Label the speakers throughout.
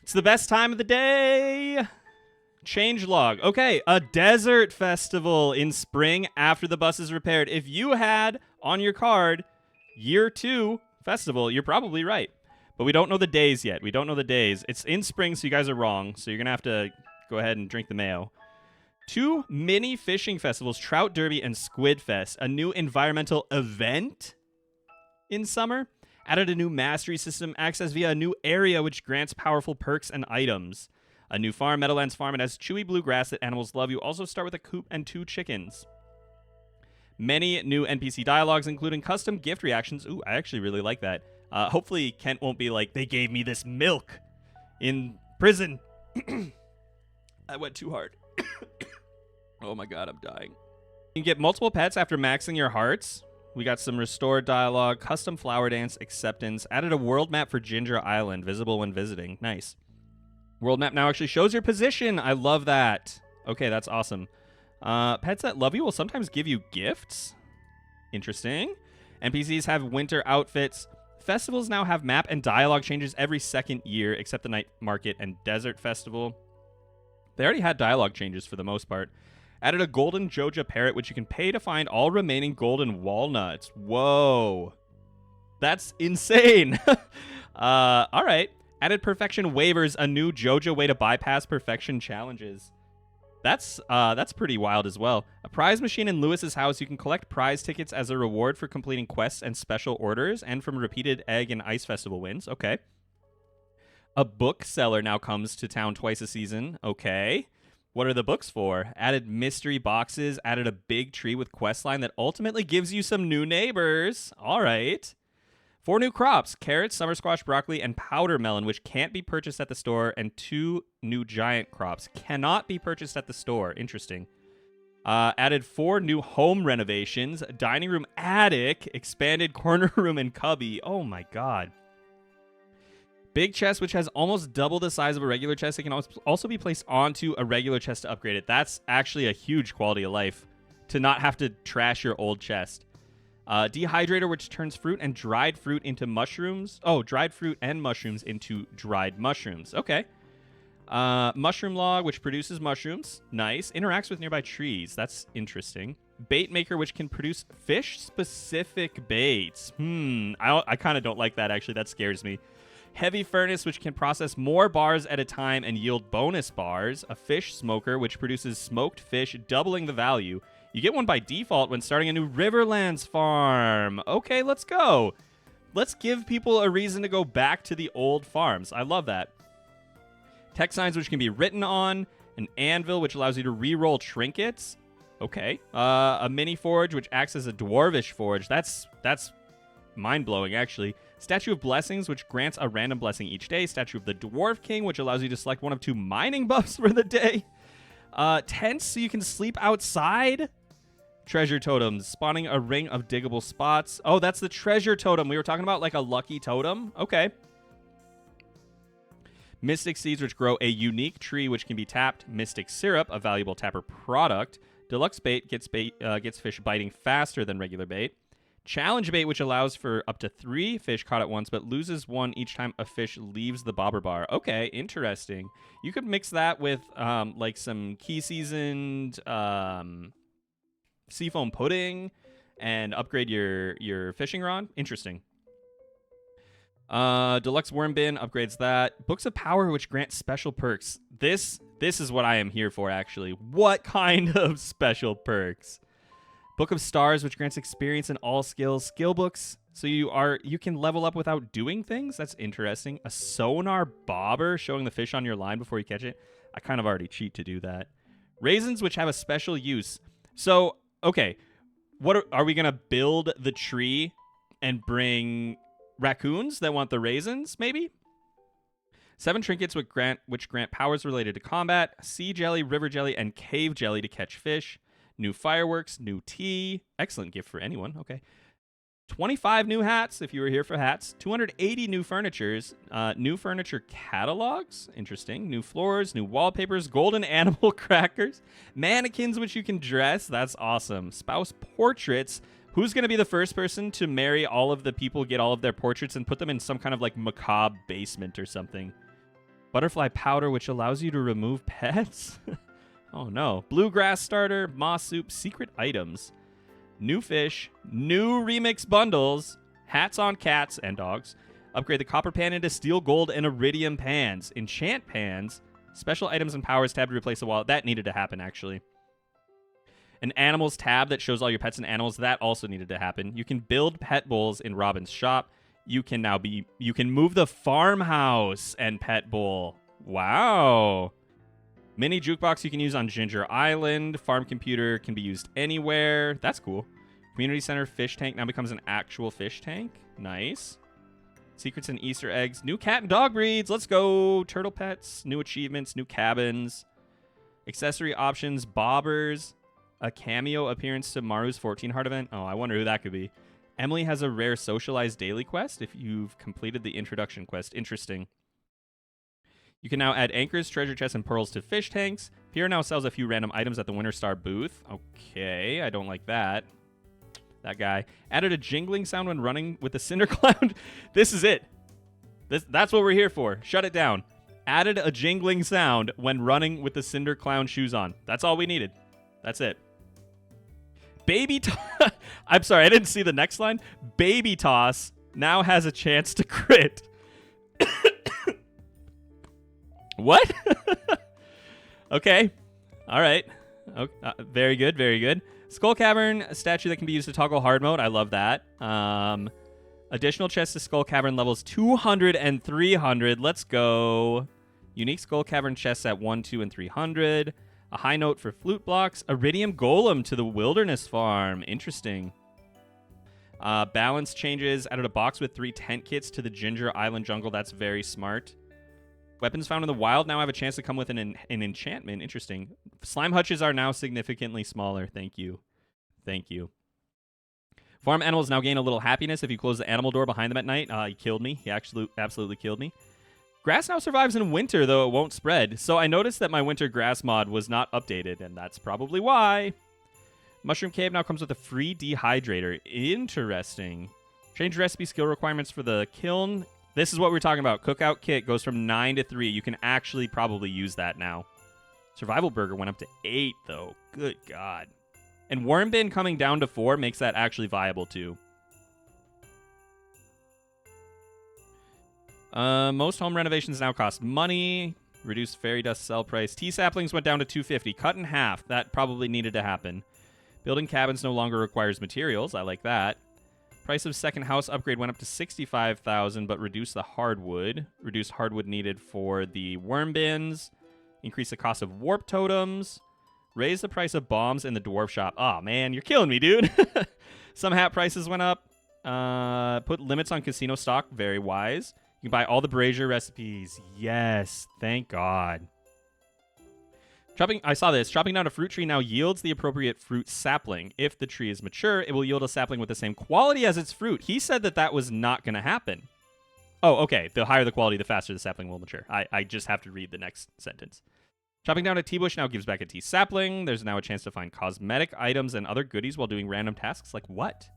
Speaker 1: It's the best time of the day. Changelog. Okay, a desert festival in spring after the bus is repaired. If you had on your card year 2 festival, you're probably right. But we don't know the days yet. We don't know the days. It's in spring, so you guys are wrong. So you're going to have to go ahead and drink the mayo. 2 mini fishing festivals, Trout Derby and Squid Fest. A new environmental event in summer. Added a new mastery system, access via a new area which grants powerful perks and items. A new farm, Meadowlands Farm. It has chewy blue grass that animals love. You also start with a coop and 2 chickens. Many new NPC dialogues, including custom gift reactions. Ooh, I actually really like that. Hopefully Kent won't be like, they gave me this milk in prison. I went too hard. Oh my god, I'm dying. You can get multiple pets after maxing your hearts. We got some restored dialogue, custom flower dance, acceptance. Added a world map for Ginger Island, visible when visiting. Nice. World map now actually shows your position. I love that. Okay, that's awesome. Pets that love you will sometimes give you gifts. Interesting. NPCs have winter outfits. Festivals now have map and dialogue changes every second year, except the Night Market and Desert Festival. They already had dialogue changes for the most part. Added a golden Joja parrot, which you can pay to find all remaining golden walnuts. Whoa. That's insane. All right. Added perfection waivers, a new Joja way to bypass perfection challenges. That's pretty wild as well. A prize machine in Lewis's house. You can collect prize tickets as a reward for completing quests and special orders and from repeated egg and ice festival wins. Okay. A bookseller now comes to town twice a season. Okay. What are the books for? Added mystery boxes. Added a big tree with questline that ultimately gives you some new neighbors. All right. 4 new crops, carrots, summer squash, broccoli, and powder melon, which can't be purchased at the store, and 2 new giant crops cannot be purchased at the store. Interesting. Added 4 new home renovations, dining room attic, expanded corner room and cubby. Oh my god. Big chest, which has almost double the size of a regular chest. It can also be placed onto a regular chest to upgrade it. That's actually a huge quality of life, to not have to trash your old chest. Dehydrator, which turns fruit and dried fruit into mushrooms. Oh, dried fruit and mushrooms into dried mushrooms. Okay. Mushroom log, which produces mushrooms. Nice. Interacts with nearby trees. That's interesting. Bait maker, which can produce fish-specific baits. I kind of don't like that, actually. That scares me. Heavy furnace, which can process more bars at a time and yield bonus bars. A fish smoker, which produces smoked fish, doubling the value. You get one by default when starting a new Riverlands farm. Okay, let's go. Let's give people a reason to go back to the old farms. I love that. Tech signs, which can be written on. An anvil, which allows you to re-roll trinkets. Okay. A mini forge, which acts as a dwarvish forge. That's mind-blowing, actually. Statue of Blessings, which grants a random blessing each day. Statue of the Dwarf King, which allows you to select one of 2 mining buffs for the day. Tents, so you can sleep outside. Treasure totems, spawning a ring of diggable spots. Oh, that's the treasure totem. We were talking about like a lucky totem. Okay. Mystic seeds, which grow a unique tree, which can be tapped. Mystic syrup, a valuable tapper product. Deluxe bait gets fish biting faster than regular bait. Challenge bait, which allows for up to 3 fish caught at once, but loses 1 each time a fish leaves the bobber bar. Okay, interesting. You could mix that with like some key seasoned seafoam pudding and upgrade your fishing rod. Interesting. Deluxe worm bin upgrades that. Books of power, which grant special perks. This is what I am here for, actually. What kind of special perks? Book of Stars, which grants experience in all skills. Skill books, so you can level up without doing things. That's interesting. A sonar bobber, showing the fish on your line before you catch it. I kind of already cheat to do that. Raisins, which have a special use. So, okay, are we gonna build the tree and bring raccoons that want the raisins? Maybe. 7 trinkets which grant powers related to combat. Sea jelly, river jelly, and cave jelly to catch fish. New fireworks, new tea. Excellent gift for anyone. Okay. 25 new hats, if you were here for hats. 280 new furnitures. New furniture catalogs. Interesting. New floors, new wallpapers, golden animal crackers. Mannequins, which you can dress. That's awesome. Spouse portraits. Who's going to be the first person to marry all of the people, get all of their portraits, and put them in some kind of like macabre basement or something? Butterfly powder, which allows you to remove pets. Oh no. Bluegrass starter, moss soup, secret items. New fish, new remix bundles, hats on cats and dogs. Upgrade the copper pan into steel, gold, and iridium pans. Enchant pans. Special items and powers tab to replace the wallet. That needed to happen, actually. An animals tab that shows all your pets and animals. That also needed to happen. You can build pet bowls in Robin's shop. You can move the farmhouse and pet bowl. Wow. Mini jukebox you can use on Ginger Island. Farm computer can be used anywhere. That's cool. Community center fish tank now becomes an actual fish tank. Nice. Secrets and Easter eggs. New cat and dog breeds. Let's go. Turtle pets. New achievements. New cabins. Accessory options. Bobbers. A cameo appearance to Maru's 14 heart event. Oh, I wonder who that could be. Emily has a rare socialized daily quest if you've completed the introduction quest. Interesting. You can now add anchors, treasure chests, and pearls to fish tanks. Pierre now sells a few random items at the Winter Star booth. Okay, I don't like that. That guy. Added a jingling sound when running with the Cinder Clown. This is it. That's what we're here for. Shut it down. Added a jingling sound when running with the Cinder Clown shoes on. That's all we needed. That's it. Baby Toss. I'm sorry, I didn't see the next line. Baby Toss now has a chance to crit. What? Okay. All right. Okay. Very good. Very good. Skull Cavern, a statue that can be used to toggle hard mode. I love that. Additional chests to Skull Cavern levels 200 and 300. Let's go. Unique Skull Cavern chests at 1, 2, and 300. A high note for flute blocks. Iridium Golem to the Wilderness Farm. Interesting. Balance changes. Added a box with 3 tent kits to the Ginger Island Jungle. That's very smart. Weapons found in the wild now have a chance to come with an enchantment. Interesting. Slime hutches are now significantly smaller. Thank you. Thank you. Farm animals now gain a little happiness if you close the animal door behind them at night. He killed me. He absolutely killed me. Grass now survives in winter, though it won't spread. So I noticed that my winter grass mod was not updated, and that's probably why. Mushroom Cave now comes with a free dehydrator. Interesting. Change recipe skill requirements for the kiln. This is what we're talking about. Cookout kit goes from 9 to 3. You can actually probably use that now. Survival burger went up to 8, though. Good God. And worm bin coming down to 4 makes that actually viable, too. Most home renovations now cost money. Reduced fairy dust sell price. Tea saplings went down to 250. Cut in half. That probably needed to happen. Building cabins no longer requires materials. I like that. Price of second house upgrade went up to $65,000, but reduced the hardwood. Reduced hardwood needed for the worm bins. Increase the cost of warp totems. Raise the price of bombs in the dwarf shop. Oh, man, you're killing me, dude. Some hat prices went up. Put limits on casino stock. Very wise. You can buy all the brazier recipes. Yes, thank God. I saw this. Chopping down a fruit tree now yields the appropriate fruit sapling. If the tree is mature, it will yield a sapling with the same quality as its fruit. He said that was not going to happen. Oh, okay. The higher the quality, the faster the sapling will mature. I just have to read the next sentence. Chopping down a tea bush now gives back a tea sapling. There's now a chance to find cosmetic items and other goodies while doing random tasks. Like what?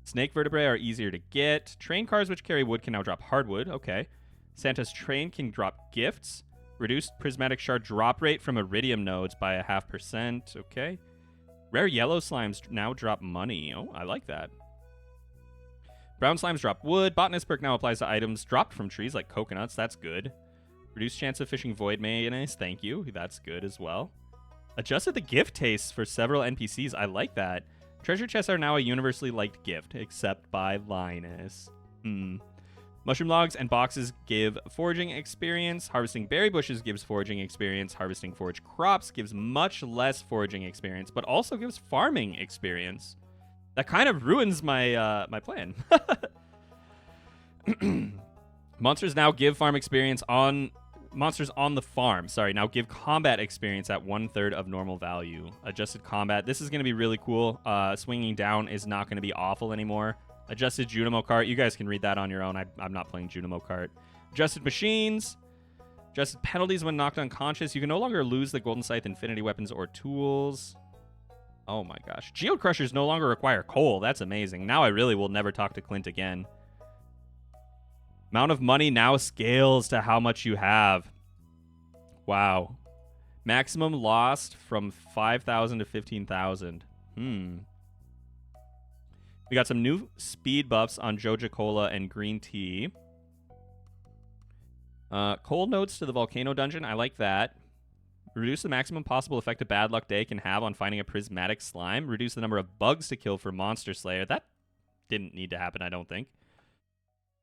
Speaker 1: Snake vertebrae are easier to get. Train cars which carry wood can now drop hardwood. Okay. Santa's train can drop gifts. Reduced prismatic shard drop rate from iridium nodes by 0.5%. Okay. Rare yellow slimes now drop money. Oh, I like that. Brown slimes drop wood. Botanist perk now applies to items dropped from trees like coconuts. That's good. Reduced chance of fishing void mayonnaise. Thank you. That's good as well. Adjusted the gift tastes for several NPCs. I like that. Treasure chests are now a universally liked gift, except by Linus. Mushroom logs and boxes give foraging experience. Harvesting berry bushes gives foraging experience. Harvesting forage crops gives much less foraging experience, but also gives farming experience. That kind of ruins my my plan. Monsters now give farm experience on... Monsters on the farm, now give combat experience at 1/3 of normal value. Adjusted combat. This is going to be really cool. Swinging down is not going to be awful anymore. Adjusted Junimo Kart. You guys can read that on your own. I'm not playing Junimo Kart. Adjusted machines. Adjusted penalties when knocked unconscious. You can no longer lose the Golden Scythe Infinity Weapons or tools. Oh my gosh. Geocrushers no longer require coal. That's amazing. Now I really will never talk to Clint again. Amount of money now scales to how much you have. Wow. Maximum lost from 5,000 to 15,000. We got some new speed buffs on Joja Cola and green tea. Cold notes to the volcano dungeon. I like that. Reduce the maximum possible effect a bad luck day can have on finding a prismatic slime. Reduce the number of bugs to kill for Monster Slayer. That didn't need to happen, I don't think.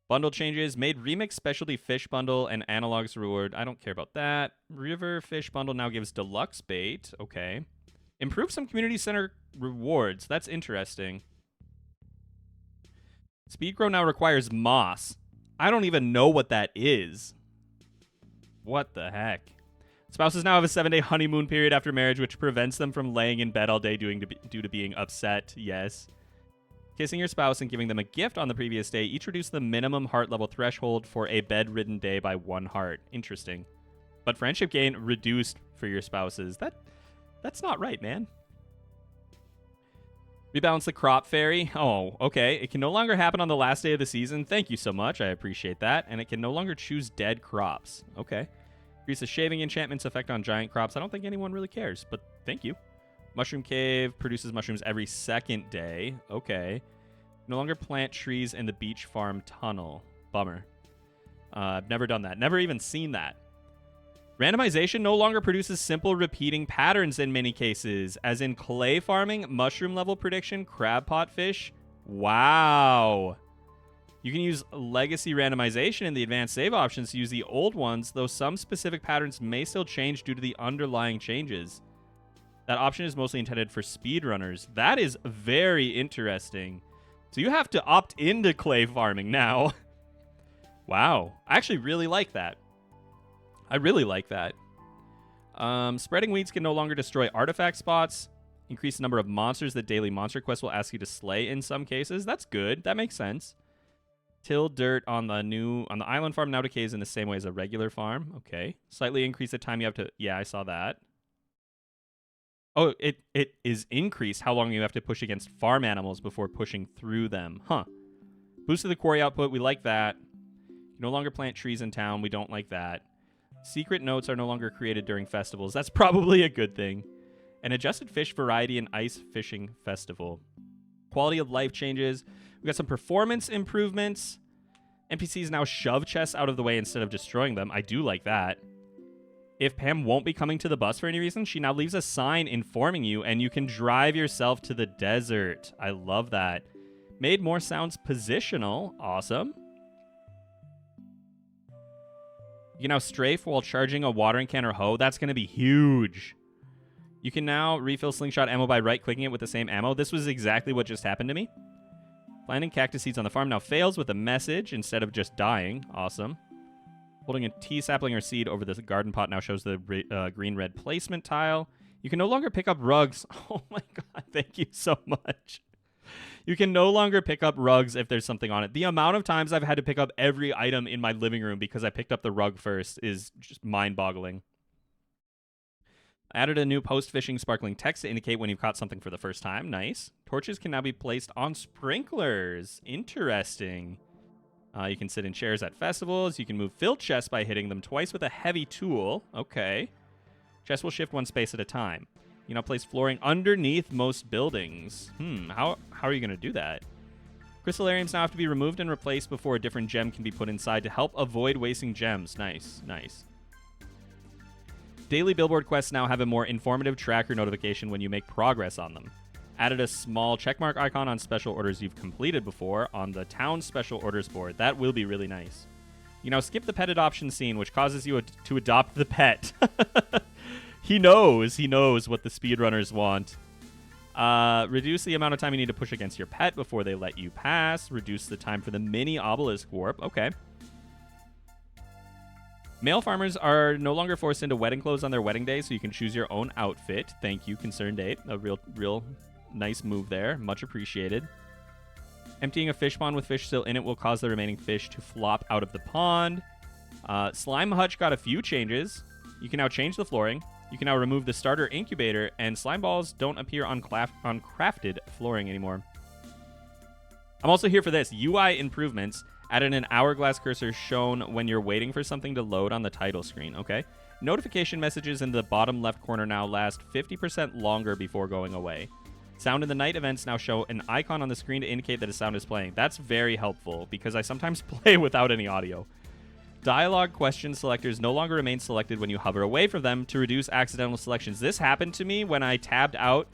Speaker 1: Bundle changes. Made Remix Specialty Fish Bundle and Analogs Reward. I don't care about that. River Fish Bundle now gives Deluxe Bait. Okay. Improve some Community Center rewards. That's interesting. Speed Grow now requires Moss. I don't even know what that is. What the heck? Spouses now have a 7-day honeymoon period after marriage, which prevents them from laying in bed all day due to being upset. Yes. Kissing your spouse and giving them a gift on the previous day each reduce the minimum heart level threshold for a bedridden day by 1 heart. Interesting. But friendship gain reduced for your spouses. That's not right, man. Rebalance the crop fairy. Oh, okay. It can no longer happen on the last day of the season. Thank you so much. I appreciate that. And it can no longer choose dead crops. Okay. Increase the shaving enchantment's effect on giant crops. I don't think anyone really cares, but thank you. Mushroom Cave produces mushrooms every 2nd day. Okay. No longer plant trees in the beach farm tunnel. Bummer. I've never done that. Never even seen that. Randomization no longer produces simple repeating patterns in many cases, as in clay farming, mushroom level prediction, crab pot fish. Wow. You can use legacy randomization in the advanced save options to use the old ones, though some specific patterns may still change due to the underlying changes. That option is mostly intended for speedrunners. That is very interesting. So you have to opt into clay farming now. Wow. I actually really like that. I really like that. Spreading weeds can no longer destroy artifact spots. Increase the number of monsters that daily monster quests will ask you to slay in some cases. That's good. That makes sense. Till dirt on the island farm now decays in the same way as a regular farm. Okay. Slightly increase the time you have to... Yeah, I saw that. Oh, it is increased how long you have to push against farm animals before pushing through them. Huh. Boosted the quarry output. We like that. You no longer plant trees in town. We don't like that. Secret notes are no longer created during festivals. That's probably a good thing. An adjusted fish variety and ice fishing festival. Quality of life changes. We got some performance improvements. NPCs now shove chests out of the way instead of destroying them. I do like that. If Pam won't be coming to the bus for any reason, she now leaves a sign informing you, and you can drive yourself to the desert. I love that. Made more sounds positional. Awesome. You can now strafe while charging a watering can or hoe. That's going to be huge. You can now refill slingshot ammo by right-clicking it with the same ammo. This was exactly what just happened to me. Planting cactus seeds on the farm now fails with a message instead of just dying. Awesome. Holding a tea sapling or seed over the garden pot now shows the green-red placement tile. You can no longer pick up rugs. Oh my god, thank you so much. You can no longer pick up rugs if there's something on it. The amount of times I've had to pick up every item in my living room because I picked up the rug first is just mind-boggling. I added a new post-fishing sparkling text to indicate when you've caught something for the first time. Nice. Torches can now be placed on sprinklers. Interesting. You can sit in chairs at festivals. You can move filled chests by hitting them twice with a heavy tool. Okay. Chests will shift 1 space at a time. You now place flooring underneath most buildings. How are you going to do that? Crystallariums now have to be removed and replaced before a different gem can be put inside to help avoid wasting gems. Nice, nice. Daily billboard quests now have a more informative tracker notification when you make progress on them. Added a small checkmark icon on special orders you've completed before on the town special orders board. That will be really nice. You now skip the pet adoption scene, which causes you to adopt the pet. He knows what the speedrunners want. Reduce the amount of time you need to push against your pet before they let you pass. Reduce the time for the mini obelisk warp. Okay. Male farmers are no longer forced into wedding clothes on their wedding day, so you can choose your own outfit. Thank you, Concerned 8. A real nice move there. Much appreciated. Emptying a fish pond with fish still in it will cause the remaining fish to flop out of the pond. Slime Hutch got a few changes. You can now change the flooring. You can now remove the starter incubator, and slime balls don't appear on crafted flooring anymore. I'm also here for this. UI improvements. Added an hourglass cursor shown when you're waiting for something to load on the title screen. Okay. Notification messages in the bottom left corner now last 50% longer before going away. Sound in the night events now show an icon on the screen to indicate that a sound is playing. That's very helpful because I sometimes play without any audio. Dialogue question selectors no longer remain selected when you hover away from them to reduce accidental selections. This happened to me when I tabbed out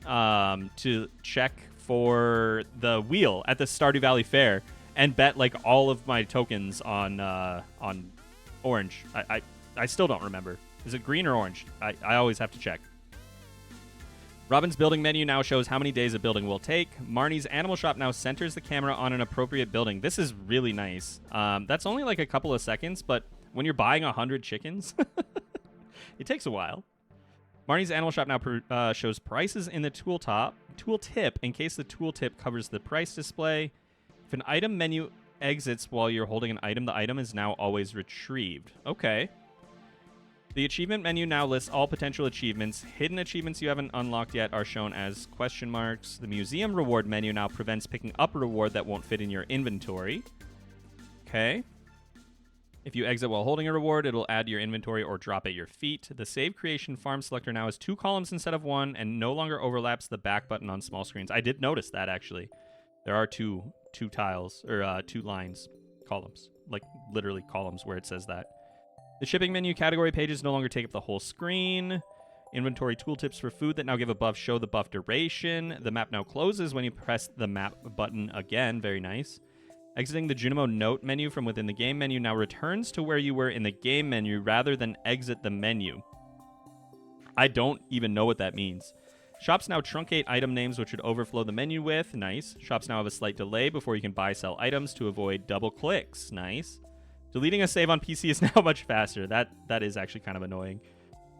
Speaker 1: to check for the wheel at the Stardew Valley Fair and bet like all of my tokens on orange. I still don't remember. Is it green or orange? I always have to check. Robin's building menu now shows how many days a building will take. Marnie's animal shop now centers the camera on an appropriate building. This is really nice. That's only like a couple of seconds, but when you're buying 100 chickens, it takes a while. Marnie's animal shop now shows prices in the tooltip in case the tooltip covers the price display. If an item menu exits while you're holding an item, the item is now always retrieved. Okay. The achievement menu now lists all potential achievements. Hidden achievements you haven't unlocked yet are shown as question marks. The museum reward menu now prevents picking up a reward that won't fit in your inventory. Okay. If you exit while holding a reward, it'll add to your inventory or drop at your feet. The save creation farm selector now has 2 columns instead of 1 and no longer overlaps the back button on small screens. I did notice that, actually. There are two tiles, or 2 lines, columns. Like, literally columns where it says that. The shipping menu category pages no longer take up the whole screen. Inventory tooltips for food that now give a buff show the buff duration. The map now closes when you press the map button again. Very nice. Exiting the Junimo note menu from within the game menu now returns to where you were in the game menu rather than exit the menu. I don't even know what that means. Shops now truncate item names, which would overflow the menu with. Nice. Shops now have a slight delay before you can buy sell items to avoid double clicks. Nice. Deleting a save on PC is now much faster. That is actually kind of annoying.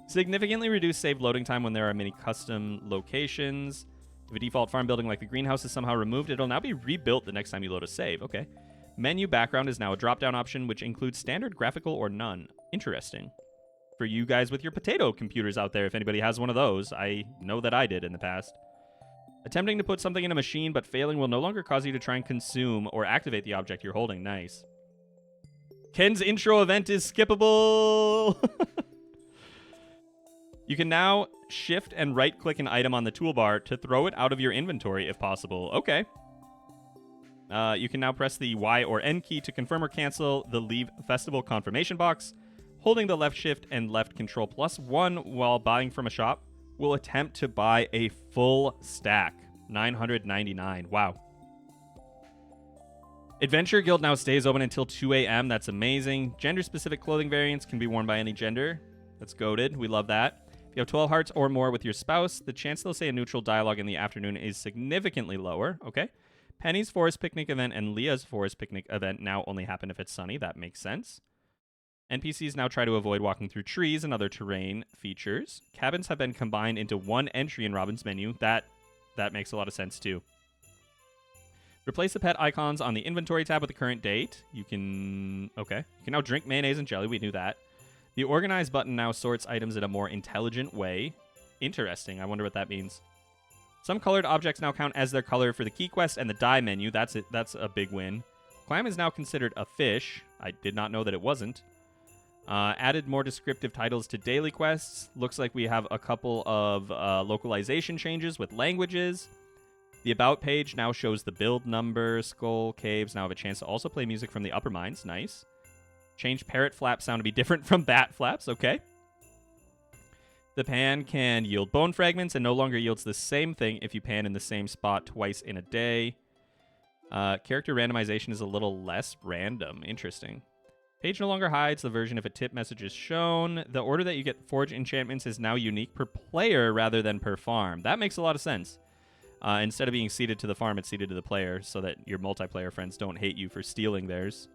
Speaker 1: Significantly reduced save loading time when there are many custom locations. If a default farm building like the greenhouse is somehow removed, it'll now be rebuilt the next time you load a save. Okay. Menu background is now a drop-down option, which includes standard, graphical, or none. Interesting. For you guys with your potato computers out there, if anybody has one of those, I know that I did in the past. Attempting to put something in a machine but failing will no longer cause you to try and consume or activate the object you're holding. Nice. Ken's intro event is skippable. You can now shift and right-click an item on the toolbar to throw it out of your inventory if possible. Okay. You can now press the Y or N key to confirm or cancel the Leave Festival confirmation box. Holding the left shift and left control +1 while buying from a shop will attempt to buy a full stack. 999. Wow. Adventure Guild now stays open until 2 a.m. That's amazing. Gender-specific clothing variants can be worn by any gender. That's goated. We love that. If you have 12 hearts or more with your spouse, the chance they'll say a neutral dialogue in the afternoon is significantly lower. Okay. Penny's Forest Picnic event and Leah's Forest Picnic event now only happen if it's sunny. That makes sense. NPCs now try to avoid walking through trees and other terrain features. Cabins have been combined into one entry in Robin's menu. That makes a lot of sense, too. Replace the pet icons on the inventory tab with the current date. You can now drink mayonnaise and jelly. We knew that. The organize button now sorts items in a more intelligent way. Interesting. I wonder what that means. Some colored objects now count as their color for the key quest and the die menu. That's it. That's a big win. Clam is now considered a fish. I did not know that it wasn't. Added more descriptive titles to daily quests. Looks like we have a couple of localization changes with languages. The About page now shows the build number. Skull Caves now have a chance to also play music from the upper mines. Nice. Change parrot flap sound to be different from bat flaps. Okay. The pan can yield bone fragments and no longer yields the same thing if you pan in the same spot twice in a day. Character randomization is a little less random. Interesting. Page no longer hides the version if a tip message is shown. The order that you get forge enchantments is now unique per player rather than per farm. That makes a lot of sense. Instead of being seeded to the farm, it's seeded to the player so that your multiplayer friends don't hate you for stealing theirs.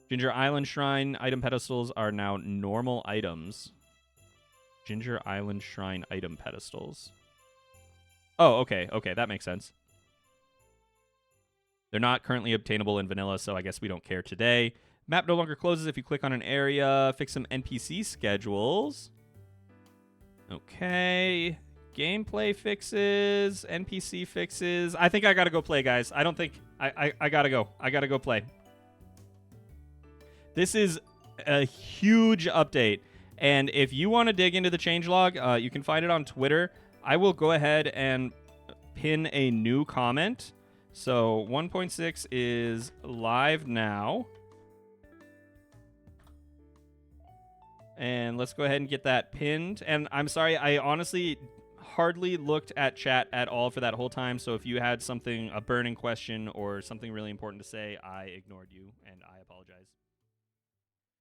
Speaker 1: Ginger Island Shrine item pedestals are now normal items. Ginger Island Shrine item pedestals. Oh, okay. Okay, that makes sense. They're not currently obtainable in vanilla, so I guess we don't care today. Map no longer closes if you click on an area. Fix some NPC schedules. Okay. Gameplay fixes, NPC fixes. I think I gotta go play, guys. I don't think... I gotta go. I gotta go play. This is a huge update. And if you want to dig into the changelog, you can find it on Twitter. I will go ahead and pin a new comment. So 1.6 is live now. And let's go ahead and get that pinned. And I'm sorry, I honestly hardly looked at chat at all for that whole time. So if you had something, a burning question or something really important to say, I ignored you, and I apologize.